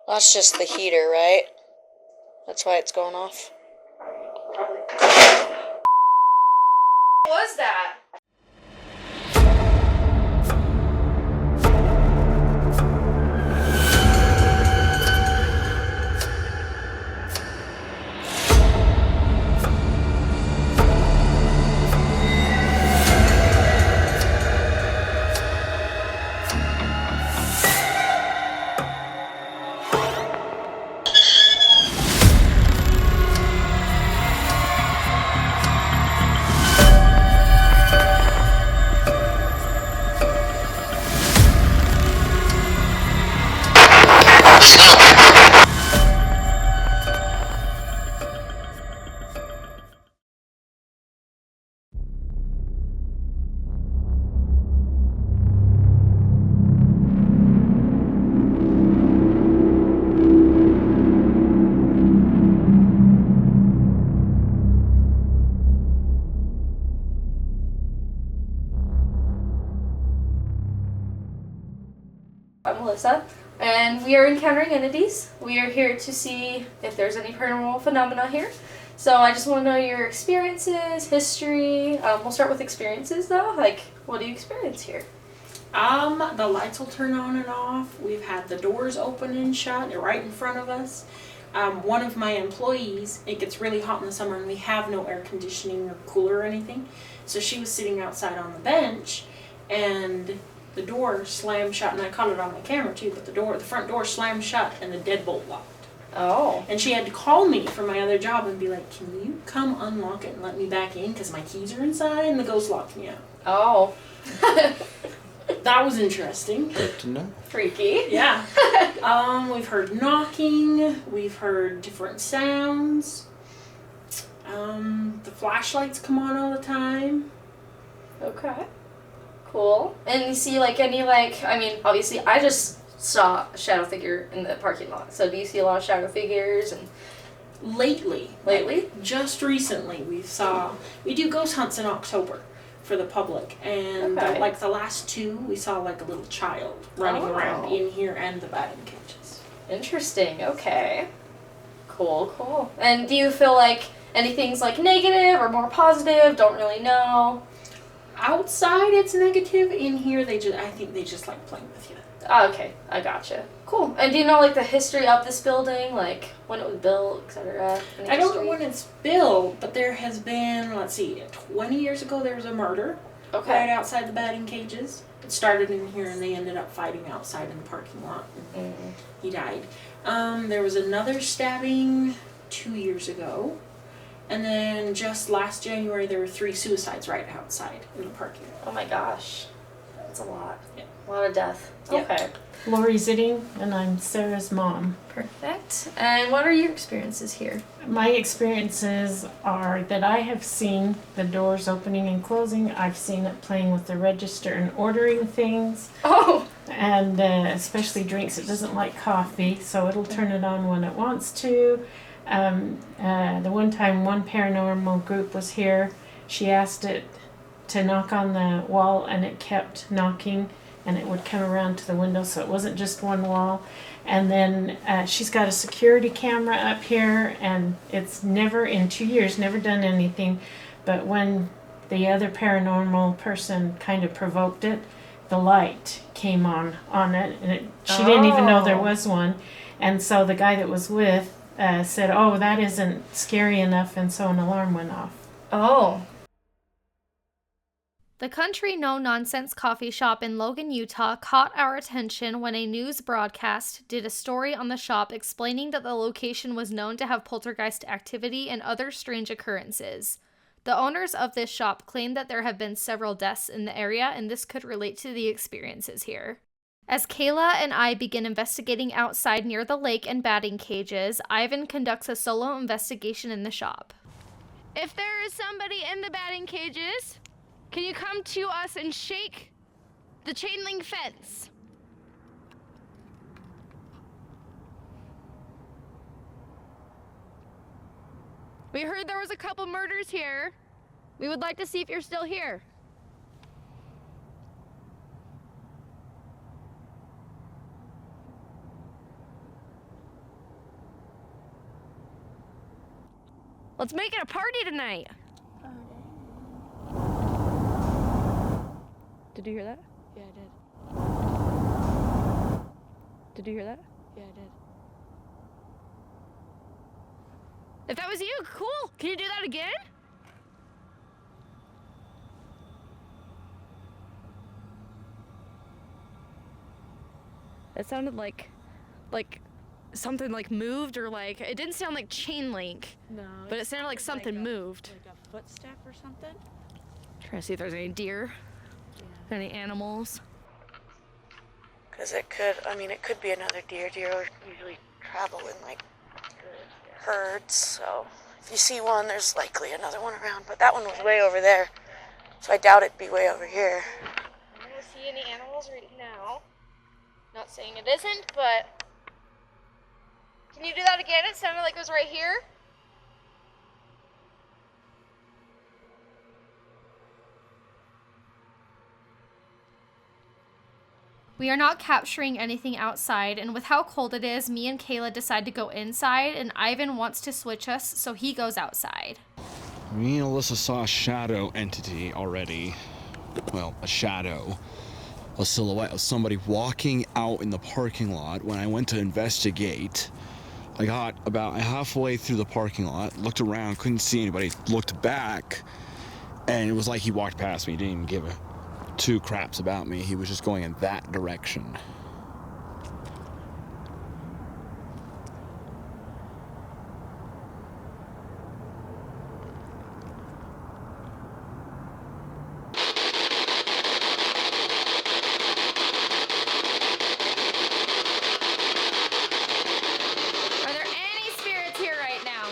That's just the heater, right? That's why it's going off. What was that? I'm Melissa, and we are encountering entities. We are here to see if there's any paranormal phenomena here. So I just want to know your experiences, history. We'll start with experiences though. Like, what do you experience here? The lights will turn on and off. We've had the doors open and shut right in front of us. One of my employees, it gets really hot in the summer and we have no air conditioning or cooler or anything. So she was sitting outside on the bench and the door slammed shut, and I caught it on my camera too, but the front door slammed shut and the deadbolt locked. Oh. And she had to call me from my other job and be like, can you come unlock it and let me back in because my keys are inside and the ghost locked me out. Oh. That was interesting. Good to know. Freaky. Yeah. We've heard knocking. We've heard different sounds. The flashlights come on all the time. Okay. Cool. And you see obviously I just saw a shadow figure in the parking lot. So do you see a lot of shadow figures and Lately? Just recently we do ghost hunts in October for the public, and Okay. the last two we saw like a little child running around in here and the batting cages. Interesting. Okay. Cool. And do you feel like anything's like negative or more positive? Don't really know. Outside it's negative. In here I think they just like playing with you. Oh, okay, I gotcha. Cool. And do you know like the history of this building, like when it was built, etc.? I don't know when it's built, but there has been, 20 years ago there was a murder right outside the batting cages. It started in here and they ended up fighting outside in the parking lot. And he died. There was another stabbing 2 years ago. And then just last January there were 3 suicides right outside in the parking lot. Oh my gosh. That's a lot. Yeah. A lot of death. Yeah. Okay. Lori Zitting, and I'm Sarah's mom. Perfect. And what are your experiences here? My experiences are that I have seen the doors opening and closing. I've seen it playing with the register and ordering things. Oh! And especially drinks. It doesn't like coffee, so it'll turn it on when it wants to. The one time one paranormal group was here, she asked it to knock on the wall and it kept knocking and it would come around to the window, so it wasn't just one wall. And then she's got a security camera up here and it's never in 2 years never done anything, but when the other paranormal person kind of provoked it, the light came on it and she didn't even know there was one. And so the guy that was with said, oh, that isn't scary enough, and so an alarm went off. Oh. The Country No Nonsense coffee shop in Logan, Utah caught our attention when a news broadcast did a story on the shop explaining that the location was known to have poltergeist activity and other strange occurrences. The owners of this shop claim that there have been several deaths in the area, and this could relate to the experiences here. As Kayla and I begin investigating outside near the lake and batting cages, Ivan conducts a solo investigation in the shop. If there is somebody in the batting cages, can you come to us and shake the chain link fence? We heard there was a couple murders here. We would like to see if you're still here. Let's make it a party tonight. Did you hear that? Yeah, I did. Did you hear that? Yeah, I did. If that was you, cool. Can you do that again? It sounded like something like moved or like, it didn't sound like chain link. No. But it sounded like something moved. Like a footstep or something? Trying to see if there's any deer, any animals. Because it could be another deer. Deer usually travel in like herds, so if you see one, there's likely another one around. But that one was way over there, so I doubt it'd be way over here. I don't see any animals right now. Not saying it isn't, but can you do that again? It sounded like it was right here. We are not capturing anything outside, and with how cold it is, me and Kayla decide to go inside, and Ivan wants to switch us, so he goes outside. Me and Alyssa saw a shadow entity already. Well, a shadow. A silhouette of somebody walking out in the parking lot. When I went to investigate, I got about halfway through the parking lot, looked around, couldn't see anybody, looked back, and it was like he walked past me, didn't even give a two craps about me. He was just going in that direction. Are there any spirits here right now?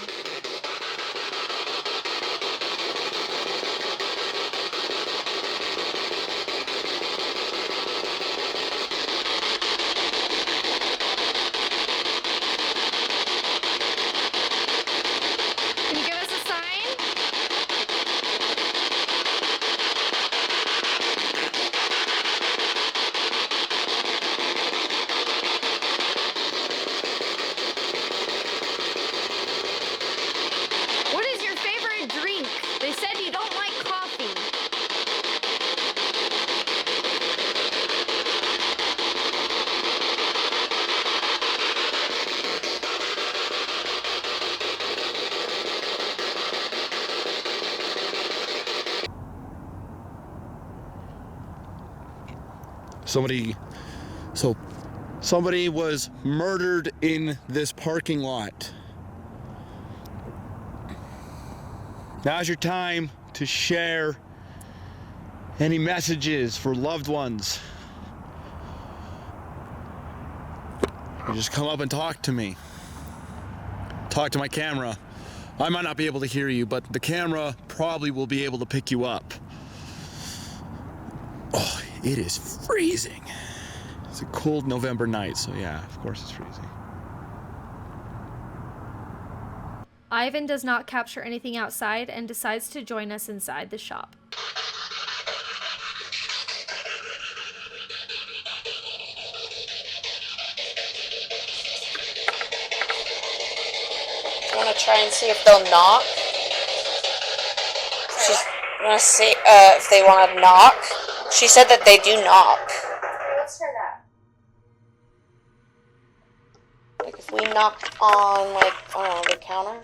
Can you give us a sign? What is your favorite drink? They said you don't like coffee. Somebody was murdered in this parking lot. Now's your time to share any messages for loved ones. You just come up and talk to me. Talk to my camera. I might not be able to hear you, but the camera probably will be able to pick you up. Oh, it is freezing. It's a cold November night, so yeah, of course it's freezing. Ivan does not capture anything outside and decides to join us inside the shop. I want to try and see if they'll knock. I want to see if they want to knock. She said that they do knock. Let's try that. Like if we knocked on, like, I don't know, the counter.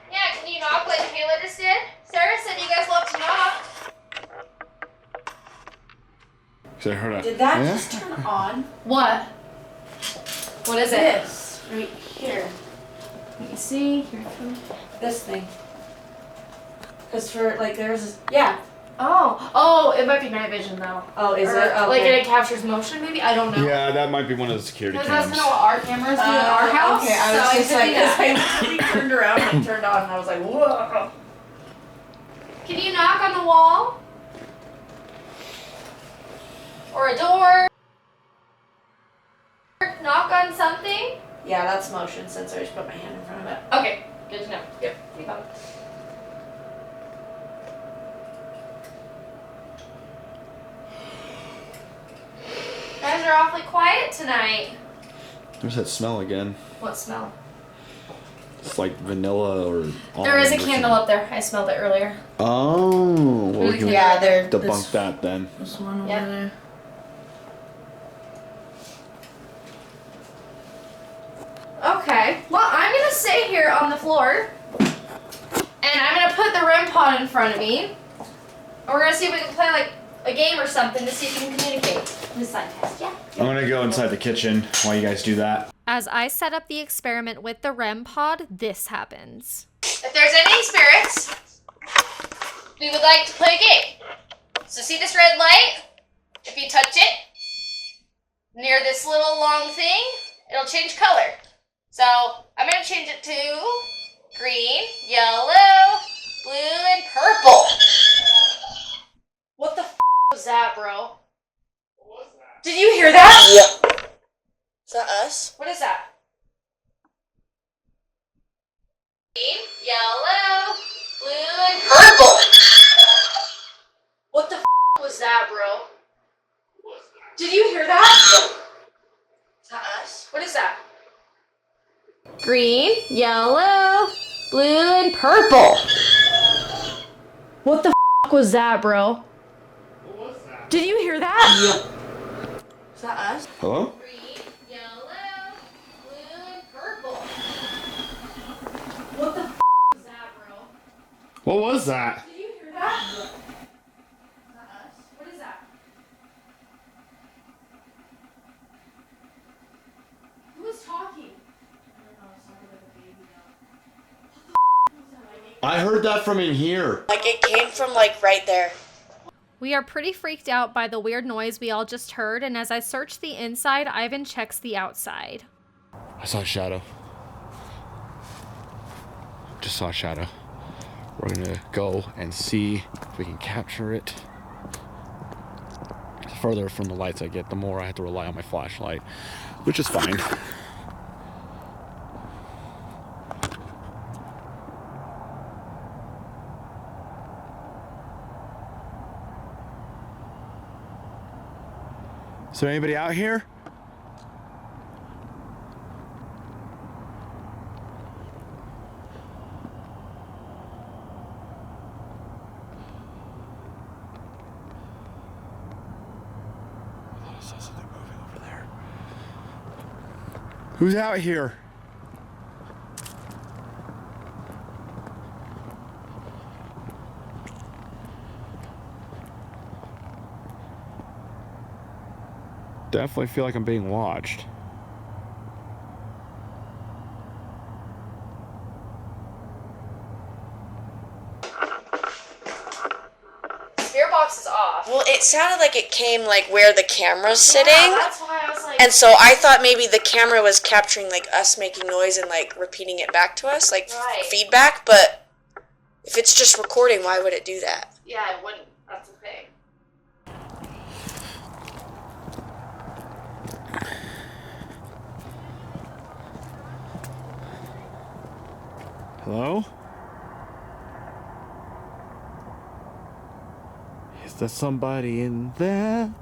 Yeah, can you knock like Kayla just did? Sarah said you guys love to knock. So I heard Did that just turn on? What? What is it? This right here. Let me see. Here it comes. This thing. Because for, like, there's, yeah. Oh, it might be night vision though. Oh, is Or, it? Okay. Like it captures motion, maybe? I don't know. Yeah, that might be one of the security Because that's cams. kind of what our cameras do in our house. Okay, I was so just it could like, be as that. I literally turned around and turned on, and I was like, whoa. Can you knock on the wall? Or a door? Knock on something? Yeah, that's motion sensor. I just put my hand in front of it. Okay, good to know. Yep. Keep on. Guys are awfully quiet tonight. There's that smell again. What smell? It's like vanilla or. There is a almond or candle something. up there. I smelled it earlier. Oh, well, we Mhm. can Yeah, there. debunk that then. This one over Yep. there. Okay. Well, I'm gonna sit here on the floor, and I'm gonna put the REM pod in front of me, and we're gonna see if we can play like a game or something to see if we can communicate. This side test, yeah. I'm gonna go inside the kitchen while you guys do that. As I set up the experiment with the REM pod, this happens. If there's any spirits, we would like to play a game. So see this red light? If you touch it near this little long thing, it'll change color. So I'm gonna change it to green, yellow, blue, and purple. What the was that, bro? What was that? Did you hear that? Yeah. Is that us? What is that? Green, yellow, blue, and purple. What the was that, bro? Did you hear that? Is that us? What is that? Green, yellow, blue, and purple. What the was that, bro? What was that? Did you hear that? Is that us? Hello? Green, yellow, blue, and purple. What the was that, bro? What was that? Did you hear that? Is that us? What is that? Who was talking? I don't know. It sounded like a baby now. I heard that from in here. Like it came from like right there. We are pretty freaked out by the weird noise we all just heard, and as I search the inside, Ivan checks the outside. I saw a shadow. Just saw a shadow. We're gonna go and see if we can capture it. The further from the lights I get, the more I have to rely on my flashlight, which is fine. Is there anybody out here? I saw something moving over there. Who's out here? Definitely feel like I'm being watched. Spirit box is off. Well, it sounded like it came like where the camera's sitting. Yeah, that's why I was like. And so I thought maybe the camera was capturing like us making noise and like repeating it back to us, like Right. feedback, but if it's just recording, why would it do that? Yeah, it wouldn't. That's the thing. Hello? Is there somebody in there?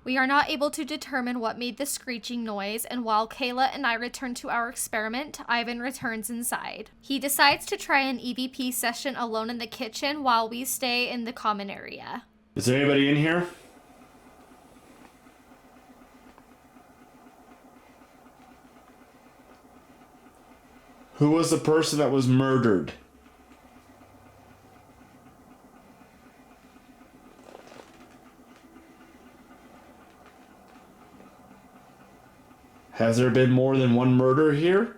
We are not able to determine what made the screeching noise, and while Kayla and I return to our experiment, Ivan returns inside. He decides to try an EVP session alone in the kitchen while we stay in the common area. Is there anybody in here? Who was the person that was murdered? Has there been more than one murder here?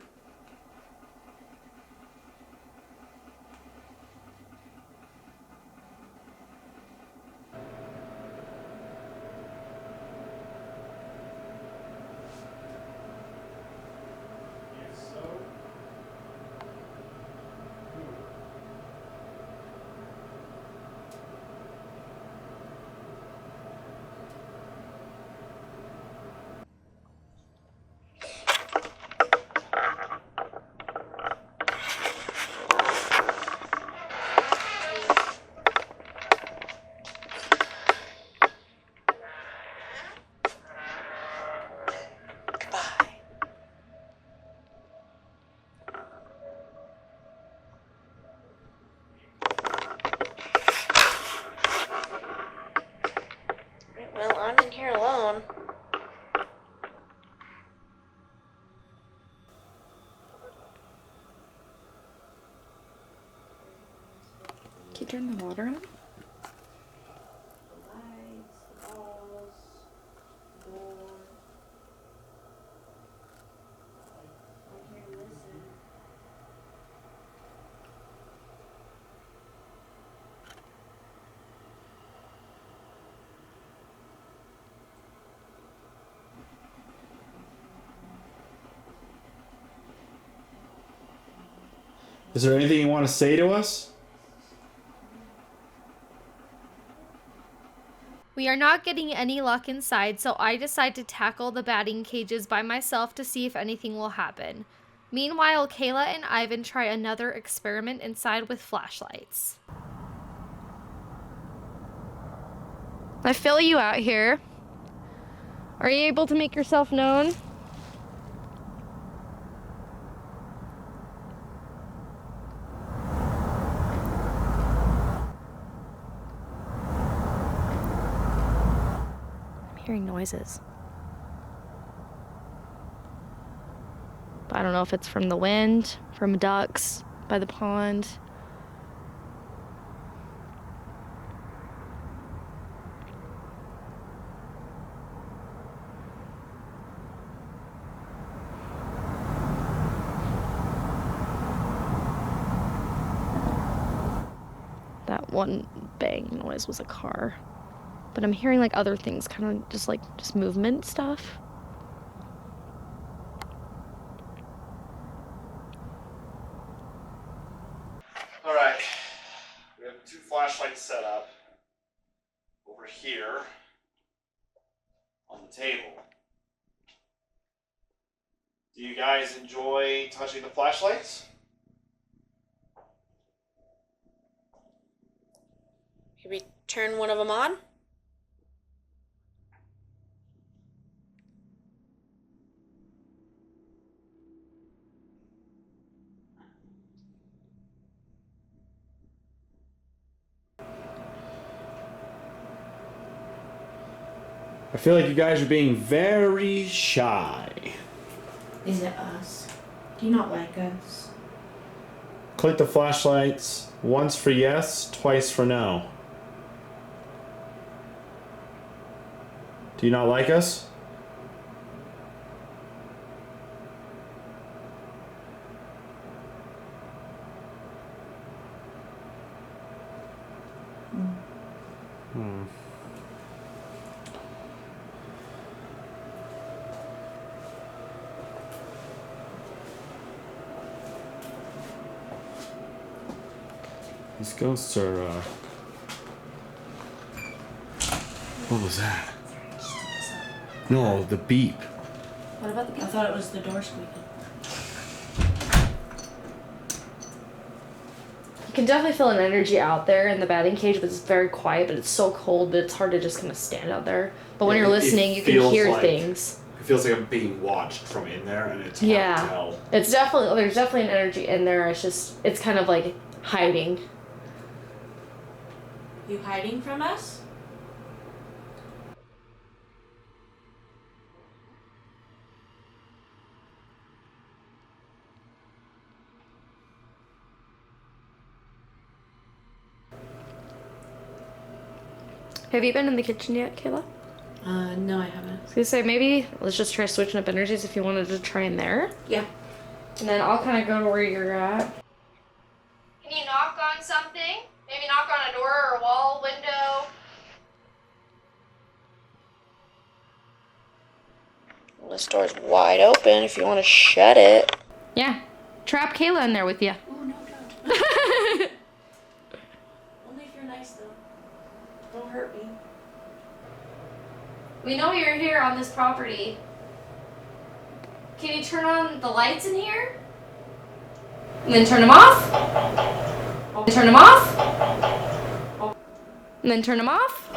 I'm in here alone. Can you turn the water on? Is there anything you want to say to us? We are not getting any luck inside, so I decide to tackle the batting cages by myself to see if anything will happen. Meanwhile, Kayla and Ivan try another experiment inside with flashlights. I fill you out here. Are you able to make yourself known? Hearing noises. But I don't know if it's from the wind, from ducks by the pond. That one bang noise was a car. But I'm hearing like other things, kind of just movement stuff. All right. We have 2 flashlights set up over here on the table. Do you guys enjoy touching the flashlights? Maybe turn one of them on? I feel like you guys are being very shy. Is it us? Do you not like us? Click the flashlights once for yes, twice for no. Do you not like us? These ghosts are, What was that? No, the beep. What about the beep? I thought it was the door squeaking. You can definitely feel an energy out there in the batting cage, but it's very quiet, but it's so cold that it's hard to just kind of stand out there. But when you're listening, you can hear things. It feels like I'm being watched from in there, and it's hard to tell. It's definitely, there's definitely an energy in there. It's kind of like hiding. You hiding from us? Have you been in the kitchen yet, Kayla? No, I haven't. I was gonna say, maybe let's just try switching up energies if you wanted to try in there. Yeah. And then I'll kind of go to where you're at. Can you knock on something? Maybe knock on a door or a wall, window. Well, this door's wide open if you want to shut it. Yeah. Trap Kayla in there with you. Oh, no, don't. Only if you're nice, though. Don't hurt me. We know you're here on this property. Can you turn on the lights in here? And then turn them off? And turn them off? And then turn them off?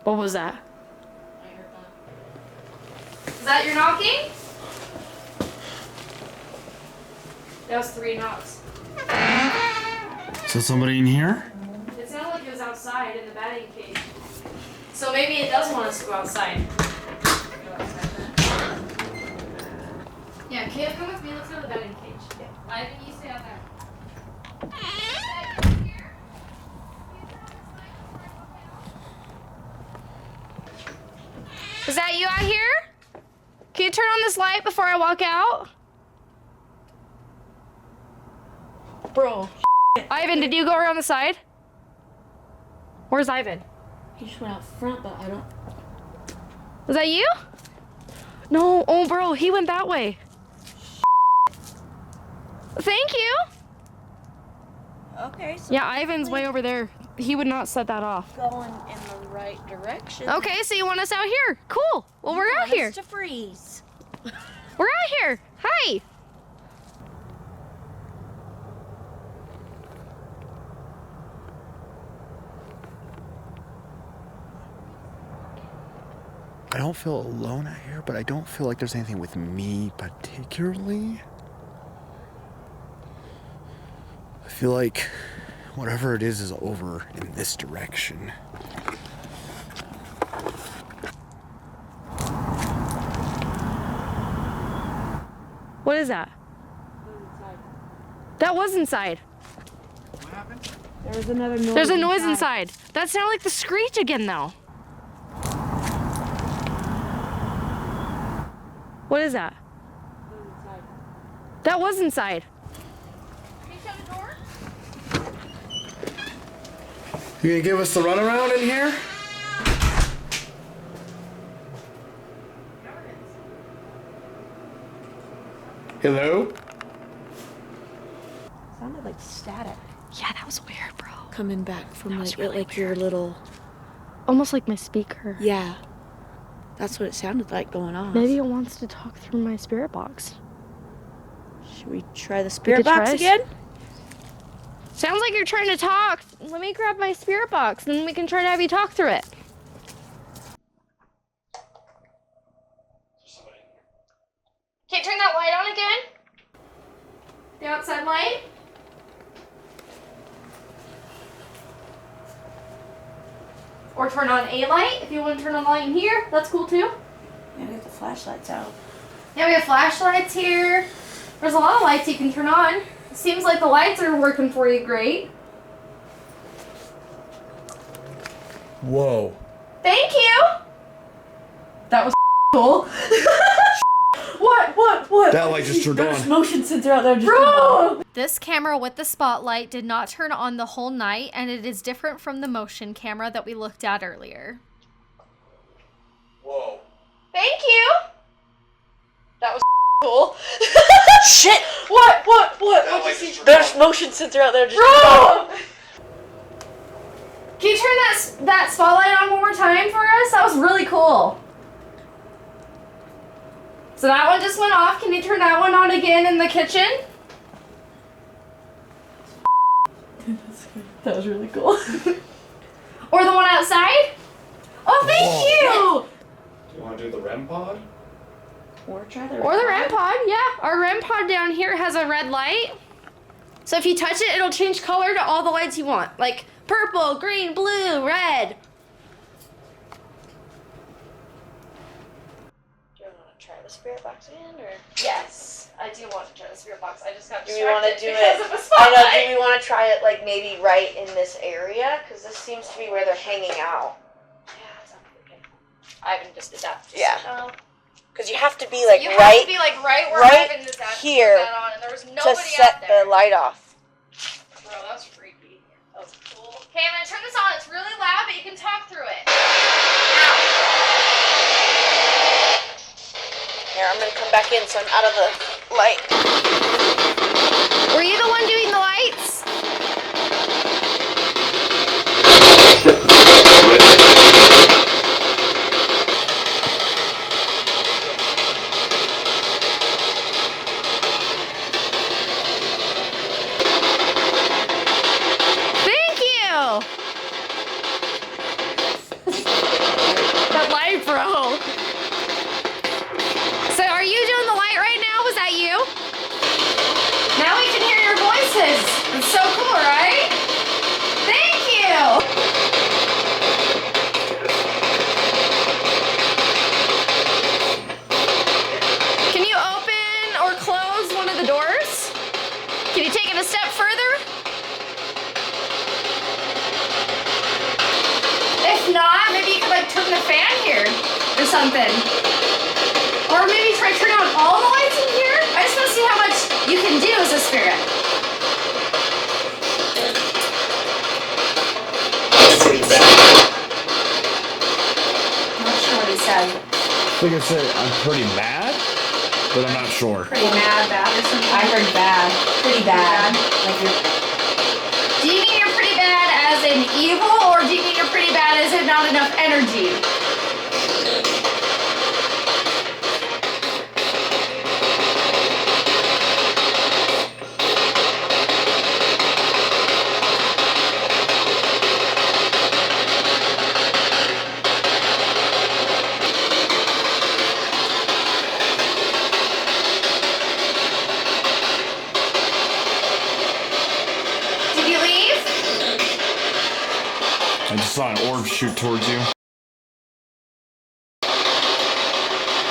What was that? I heard that. Is that your knocking? That was 3 knocks. Is there somebody in here? It sounded like it was outside in the batting cage. So maybe it does want us to go outside. Yeah, Caleb, come with me. Let's go to the batting cage. Yeah. Ivan, you stay out there. Is that you out here? Can you turn on this light before I walk out? Bro. Ivan, did you go around the side? Where's Ivan? He just went out front, but I don't. Was that you? No, oh bro, he went that way. Thank you. Okay, so Yeah, Ivan's way over there. He would not set that off. going in the right direction. Okay, so you want us out here? Cool. Well, we're out here. To freeze. We're out here. Hi. I don't feel alone out here, but I don't feel like there's anything with me particularly. I feel like whatever it is over in this direction. What is that? That was inside. What happened? There was another noise. There's a noise inside. That sounded like the screech again, though. What is that? That was inside. Can you shut the door? You gonna give us the runaround in here? Hello? Sounded like static Yeah, that was weird, bro. coming back from was like really like your little. Almost like my speaker. Yeah, that's what it sounded like going on. Maybe it wants to talk through my spirit box. Should we try the We spirit could box try. again? Sounds like you're trying to talk. Let me grab my spirit box, then we can try to have you talk through it. Okay, turn that light on again. The outside light. Or turn on a light. If you want to turn on the light in here, that's cool too. Yeah, get the flashlights out. Yeah, we have flashlights here. There's a lot of lights you can turn on. It seems like the lights are working for you great. Whoa. Thank you. That was cool. What? That light just turned on. Motion sensor out there just. Bro! This camera with the spotlight did not turn on the whole night, and it is different from the motion camera that we looked at earlier. Whoa. Thank you. That was cool. Shit! What? That light just turned There's on. motion sensor out there just. Bro! Can you turn that spotlight on one more time for us? That was really cool. So that one just went off. Can you turn that one on again in the kitchen? That was really cool. Or the one outside? Oh, thank you! Do you want to do the REM pod? Or try the. Or the REM pod, yeah. Our REM pod down here has a red light. So if you touch it, it'll change color to all the lights you want. Like purple, green, blue, red. Do you want to try the spirit box again, or Yes, I do want to try the spirit box. I just got do we want to distracted do because it? of a I spotlight. know. Do we want to try it like maybe right in this area? Because this seems to be where they're hanging out. Yeah, it sounds okay. Ivan just did that. Yeah. Because you have to be like You right have to be like right where right Ivan is at to here put that on, and there was to nobody set out there. the light off. Bro, that was freaky. That was cool. Okay, I'm gonna turn this on. It's really loud, but you can talk through it. Here, I'm gonna come back in so I'm out of the light. Were you the one doing the lights? Thank you! That light, bro. So are you doing the light right now? Was that you? Now we can hear your voices. It's or something. Or maybe try turn on all the lights in here. I just want to see how much you can do as a spirit. Not sure what he said. I think I said I'm pretty mad, but I'm not sure. Pretty mad, bad or something. I heard bad. Pretty bad. Like you're Do you mean you're pretty bad as in evil, or do you mean you're pretty bad as in not enough energy? Did you leave? I just saw an orb shoot towards you.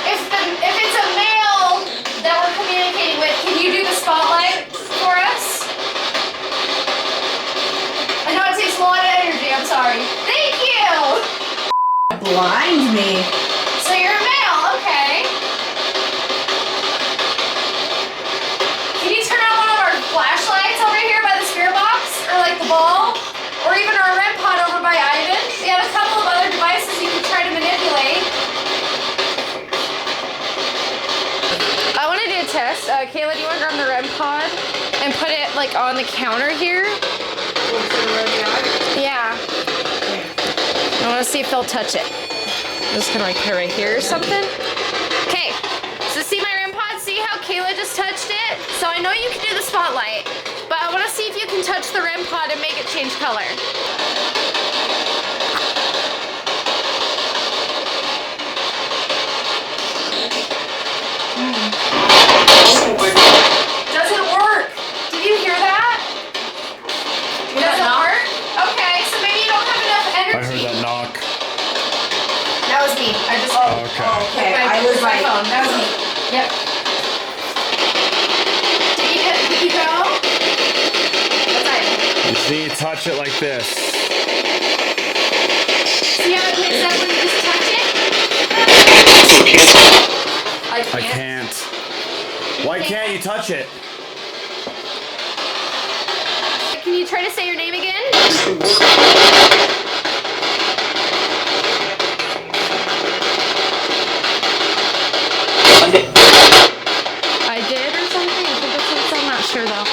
If it's a male that we're communicating with, can you do the spotlight for us? I know it takes a lot of energy, I'm sorry. Thank you! blind me. So you're a male, okay. Can you turn on one of our flashlights over here by the spirit box? Or like the ball? Or even our REM pod over by Ivan? We have a couple of other devices you can try to manipulate. I want to do a test. Kayla, do you want to grab the REM pod and put it like on the counter here? Yeah. I want to see if they'll touch it. I'm just gonna like put it right here or something. Okay. So see my REM pod? See how Kayla just touched it? So I know you can do the spotlight, but I want to see if you can touch the REM pod and make it change color. Doesn't work. Did you hear that? It doesn't work? Okay, so maybe you don't have enough I energy. heard that knock. That was me. I just. Okay. Okay, I was my like, phone. That was me. Yep. Did you go? What's that? You see, touch it like this. See how it picks up when you just touch it? I I can't. Why can't you touch it? Can you try to say your name again? I did or something? I think that's what I'm not sure though.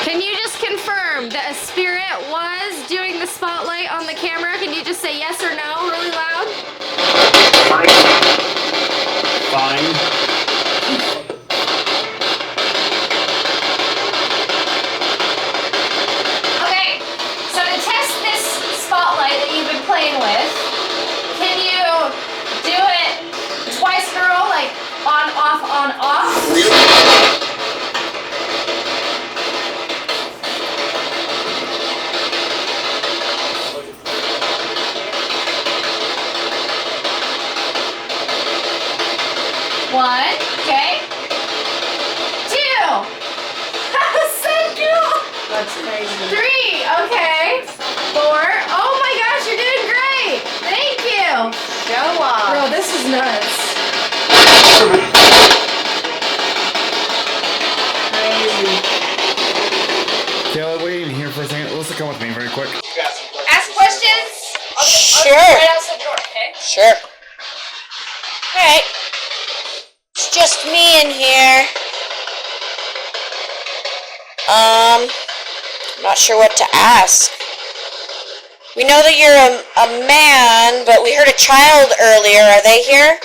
Can you just confirm that a spirit was doing the spotlight on the camera? Can you just say yes or no really loud? Fine. Okay, so to test this spotlight that you've been playing with, can you do it twice in a row, like on, off? One, okay. Two. That was so cool. that's crazy. Three, okay. Four. Oh my gosh, you're doing great. Thank you. Show off. Bro, this is nuts. Crazy. Kayla, wait in here for a second. Let's come with me very quick. Ask questions. Sure. Right outside the door, okay? Sure. Alright. It's just me in here. I'm not sure what to ask. We know that you're a man, but we heard a child earlier. Are they here?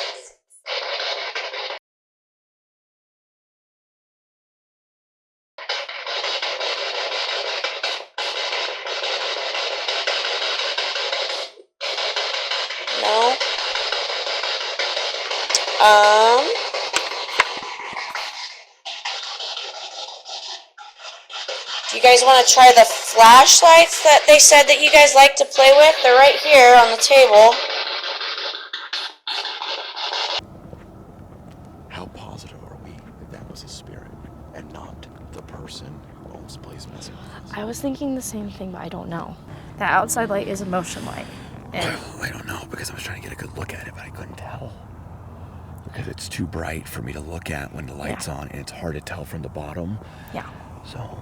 No. Do you guys want to try the flashlights that they said that you guys like to play with? They're right here on the table. How positive are we that that was a spirit and not the person who owns Blaze Messing? I was thinking the same thing, but I don't know. That outside light is a motion light. And I don't know, because I was trying to get a good look at it, but I couldn't tell. Because it's too bright for me to look at when the light's on, and it's hard to tell from the bottom. Yeah. So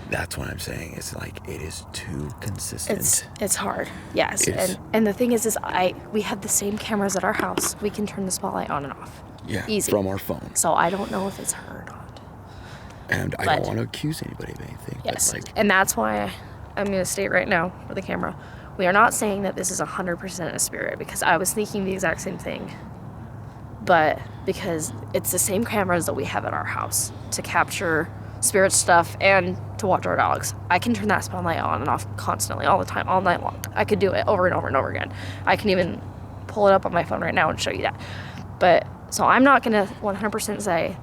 that's what I'm saying. It's like, it is too consistent. It's hard. Yes. And the thing is we have the same cameras at our house. We can turn the spotlight on and off. Yeah. Easy. From our phone. So I don't know if it's her or not. And I don't want to accuse anybody of anything. Yes. But like, and that's why I'm going to state right now for the camera, we are not saying that this is 100% a spirit, because I was thinking the exact same thing. But because it's the same cameras that we have at our house to capture spirit stuff and to watch our dogs. I can turn that spotlight on and off constantly, all the time, all night long. I could do it over and over and over again. I can even pull it up on my phone right now and show you that. But so I'm not going to 100% say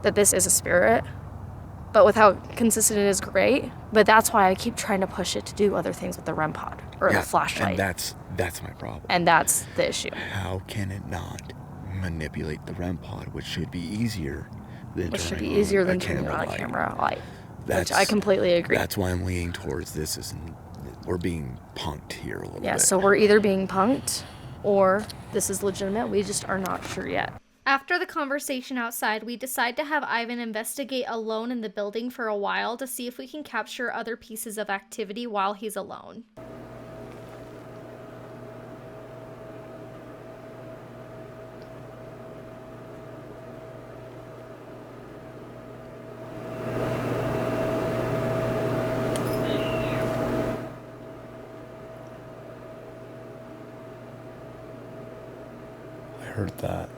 that this is a spirit, but with how consistent it is, great. But that's why I keep trying to push it to do other things with the REM pod or the flashlight. And that's my problem. And that's the issue. How can it not manipulate the REM pod, which should be easier than turning on a camera light. Which I completely agree. That's why I'm leaning towards this. We're being punked here a little bit. Yeah, so we're either being punked or this is legitimate. We just are not sure yet. After the conversation outside, we decide to have Ivan investigate alone in the building for a while to see if we can capture other pieces of activity while he's alone. I heard that.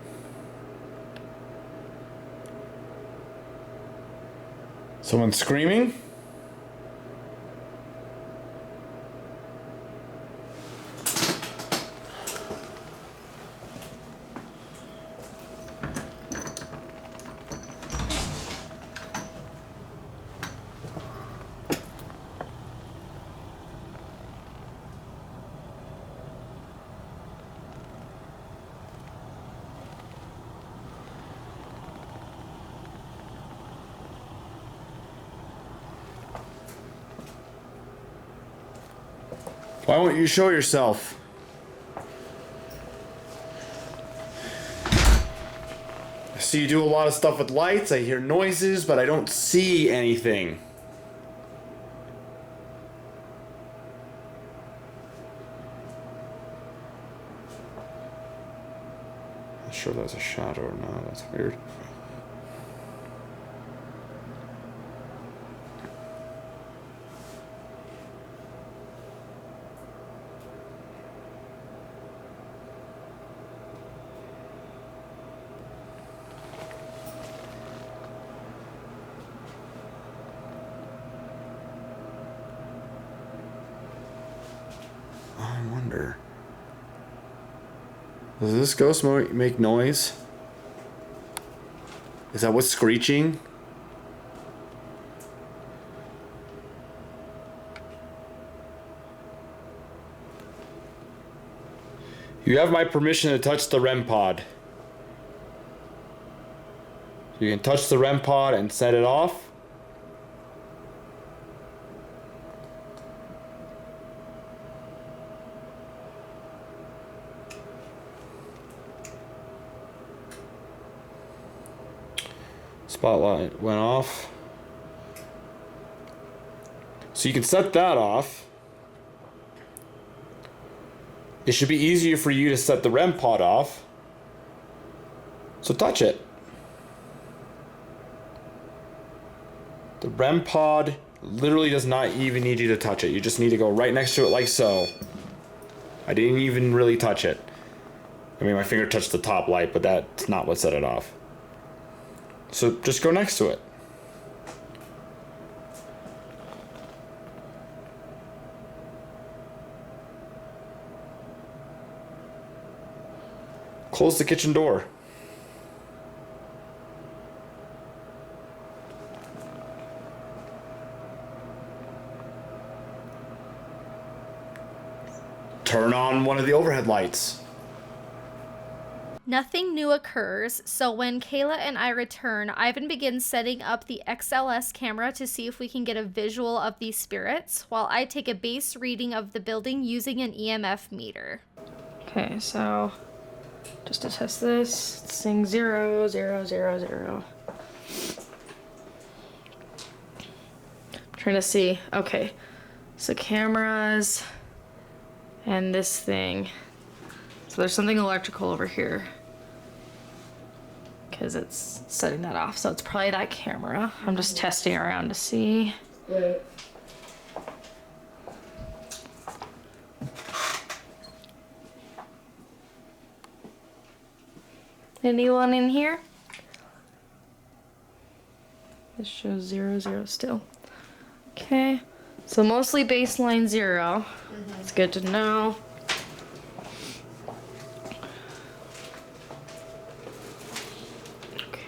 Someone screaming? Why won't you show yourself? I see you do a lot of stuff with lights, I hear noises, but I don't see anything. Not sure that was a shadow or not, that's weird. I wonder. Does this ghost make noise? Is that what's screeching? You have my permission to touch the REM pod. You can touch the REM pod and set it off. Spotlight went off. So you can set that off. It should be easier for you to set the REM pod off. So touch it. The REM pod literally does not even need you to touch it. You just need to go right next to it like so. I didn't even really touch it. I mean, my finger touched the top light, but that's not what set it off. So just go next to it. Close the kitchen door. Turn on one of the overhead lights. Nothing new occurs, so when Kayla and I return, Ivan begins setting up the XLS camera to see if we can get a visual of these spirits, while I take a base reading of the building using an EMF meter. Okay, so just to test this, it's saying 0, 0, 0, 0. I'm trying to see. Okay, so cameras and this thing. So there's something electrical over here, because it's setting that off. So it's probably that camera. I'm just testing around to see. Right. Anyone in here? This shows 0, 0 still. Okay, so mostly baseline 0. It's good to know. Okay.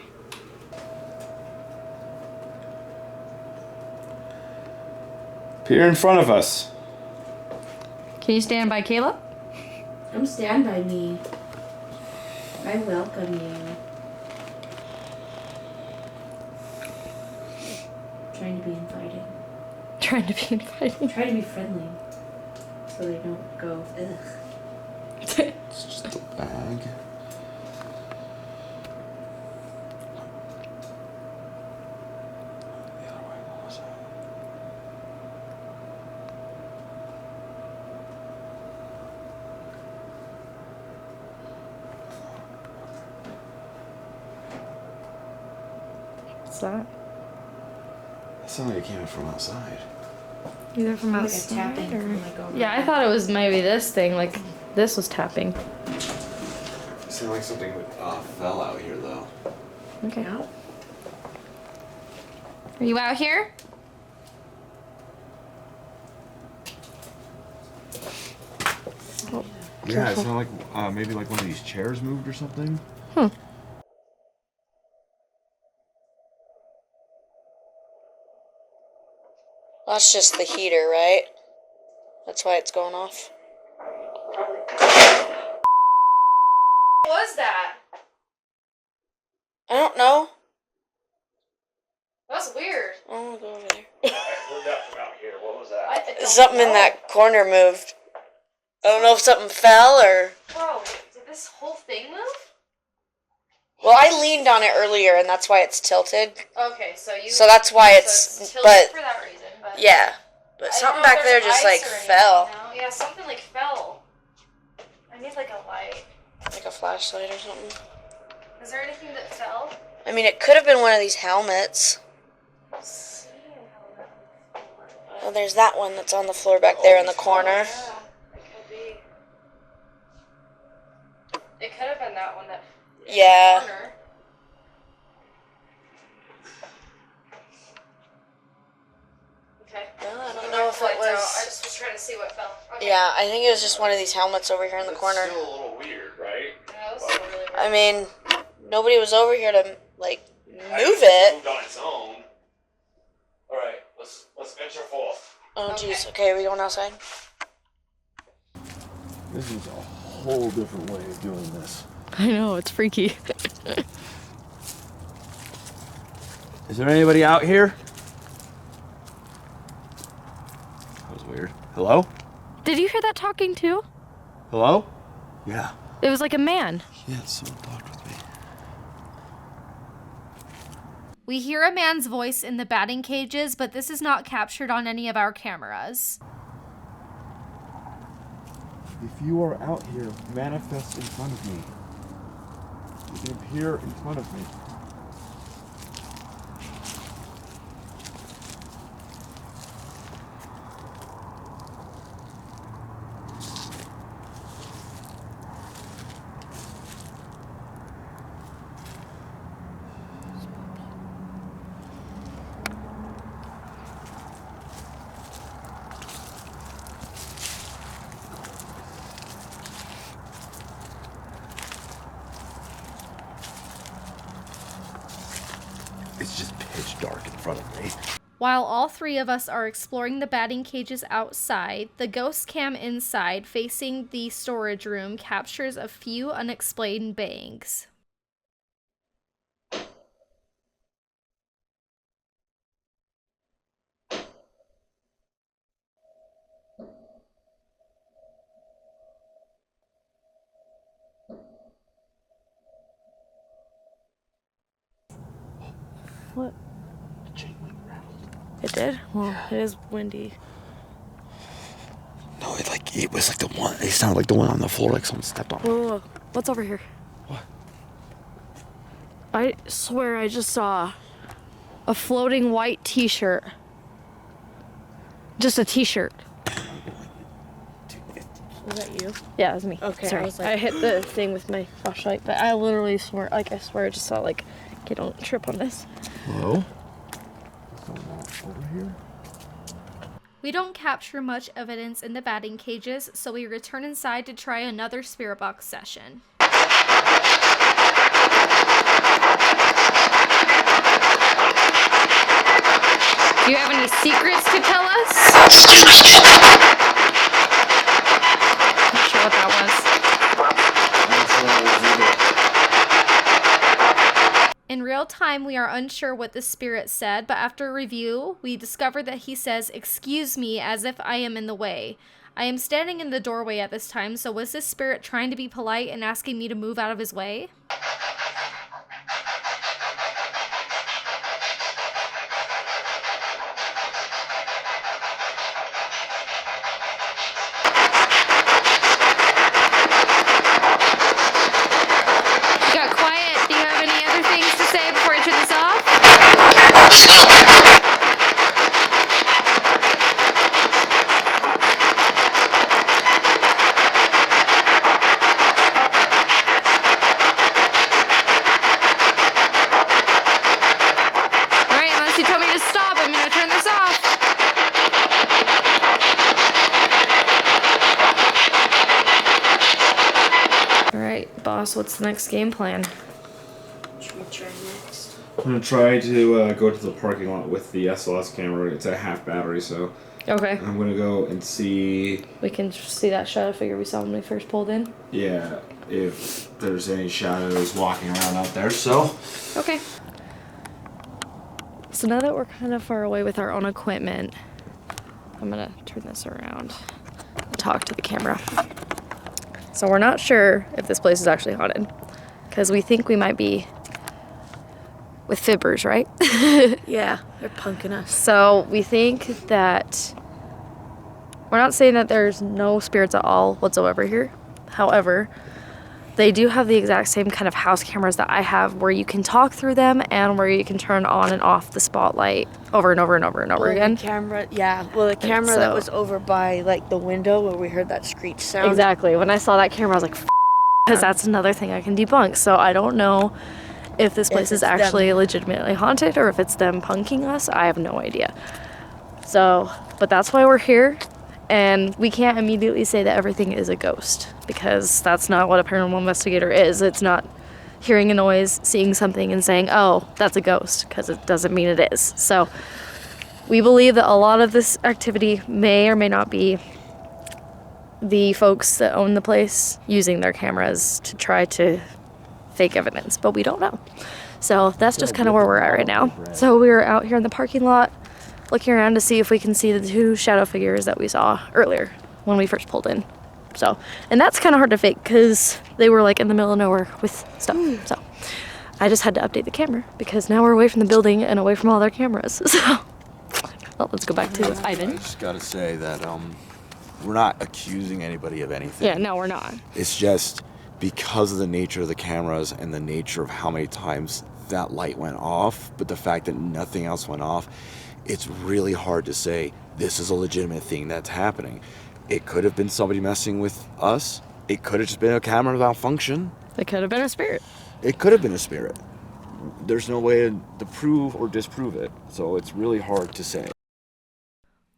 Peer in front of us. Can you stand by Caleb? Come stand by me. I welcome you. Trying to be inviting. Trying to be inviting. Try to be friendly. So they don't go, ugh. It's just a bag. The other way, what was that? What's that? It sounded like it came from outside. Either from Like a outside tapping or... from like over Yeah, I there. thought it was maybe this thing, like this was tapping. It sounded like something fell out here, though. Okay. No? Are you out here? Oh, Yeah, it sounded like maybe like one of these chairs moved or something. That's just the heater, right? That's why it's going off. What was that? I don't know. That's weird. Oh, I'll go over there. I heard that from out here. What was that? Something in that corner moved. I don't know if something fell or... Bro, did this whole thing move? Well, I leaned on it earlier, and that's why it's tilted. Okay, so you... So that's why it's... tilted But, for that reason, but... yeah. But I something don't know back if there there's just, ice like, or anything, fell. you know? Yeah, something, like, fell. I need, like, a light. Like a flashlight or something. Is there anything that fell? I mean, it could have been one of these helmets. Oh, there's that one that's on the floor back there in the corner. Yeah, it could be. It could have been that one that... Yeah. Corner. Okay. Well, I don't know if it I was... just was trying to see what fell. Okay. Yeah, I think it was just one of these helmets over here in the corner. Still a little weird, right? Yeah, that was really weird. I mean, nobody was over here to, like, move it. Moved on its own. All right, let's venture forth. Oh, jeez. Okay, are we going outside? This is a whole different way of doing this. I know, it's freaky. Is there anybody out here? That was weird. Hello? Did you hear that talking too? Hello? Yeah. It was like a man. Yeah, someone talked with me. We hear a man's voice in the batting cages, but this is not captured on any of our cameras. If you are out here, manifest in front of me. You can appear in front of me. It's just pitch dark in front of me. While all three of us are exploring the batting cages outside, the ghost cam inside, facing the storage room, captures a few unexplained bangs. What? The chain link rattled. It did? Well, it is windy. No, it was like the one. It sounded like the one on the floor, like someone stepped on it. Whoa, whoa. What's over here? What? I swear I just saw a floating white t-shirt. Just a t-shirt. Was that you? Yeah, it was me. Okay. Sorry. I hit the thing with my flashlight, but I literally swear, I swear I just saw, okay, don't trip on this. Hello? Over here? We don't capture much evidence in the batting cages, so we return inside to try another spirit box session. Do you have any secrets to tell us? Not sure what that was. In real time, we are unsure what the spirit said, but after review, we discover that he says, "Excuse me," as if I am in the way. I am standing in the doorway at this time, so was this spirit trying to be polite and asking me to move out of his way? Boss, what's the next game plan? What should we try next? I'm gonna try to go to the parking lot with the SLS camera. It's at half battery, so. Okay. I'm gonna go and see. We can see that shadow figure we saw when we first pulled in? Yeah, if there's any shadows walking around out there, so. Okay. So now that we're kind of far away with our own equipment, I'm gonna turn this around and talk to the camera. So we're not sure if this place is actually haunted, because we think we might be with fibbers, right? Yeah, they're punking us. So we think that we're not saying that there's no spirits at all whatsoever here. However, they do have the exact same kind of house cameras that I have, where you can talk through them and where you can turn on and off the spotlight over and over and over and over again. The camera, yeah. Well, the camera that was over by the window where we heard that screech sound. Exactly. When I saw that camera, I was like, because that's another thing I can debunk. So I don't know if this place is actually legitimately haunted or if it's them punking us. I have no idea. So, but that's why we're here. And we can't immediately say that everything is a ghost, because that's not what a paranormal investigator is. It's not hearing a noise, seeing something, and saying, oh, that's a ghost, because it doesn't mean it is. So we believe that a lot of this activity may or may not be the folks that own the place using their cameras to try to fake evidence, but we don't know. So that's just kind of where we're at right now. So we're out here in the parking lot looking around to see if we can see the two shadow figures that we saw earlier when we first pulled in. So, and that's kind of hard to fake because they were in the middle of nowhere with stuff. So I just had to update the camera because now we're away from the building and away from all their cameras. So, well, let's go back to Ivan. I just gotta say that we're not accusing anybody of anything. Yeah, no, we're not. It's just because of the nature of the cameras and the nature of how many times that light went off, but the fact that nothing else went off, it's really hard to say this is a legitimate thing that's happening. It could have been somebody messing with us. It could have just been a camera without function. It could have been a spirit. It could have been a spirit. There's no way to prove or disprove it, so it's really hard to say.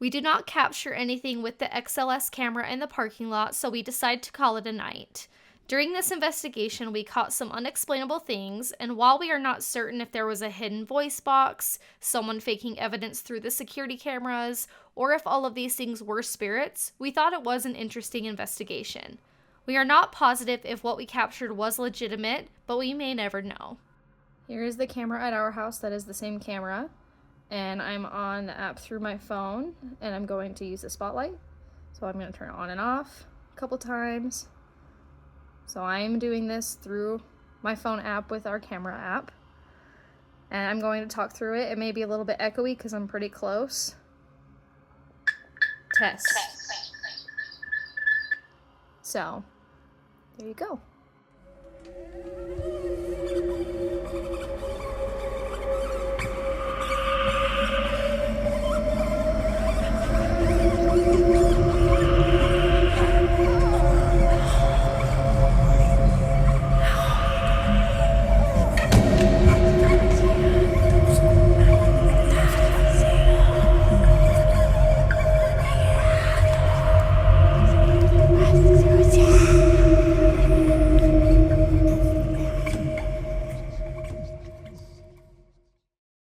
We did not capture anything with the XLS camera in the parking lot, so we decided to call it a night. During this investigation, we caught some unexplainable things, and while we are not certain if there was a hidden voice box, someone faking evidence through the security cameras, or if all of these things were spirits, we thought it was an interesting investigation. We are not positive if what we captured was legitimate, but we may never know. Here is the camera at our house that is the same camera, and I'm on the app through my phone, and I'm going to use the spotlight. So I'm going to turn it on and off a couple times. So I'm doing this through my phone app with our camera app. And I'm going to talk through it. It may be a little bit echoey because I'm pretty close. Test. So, there you go.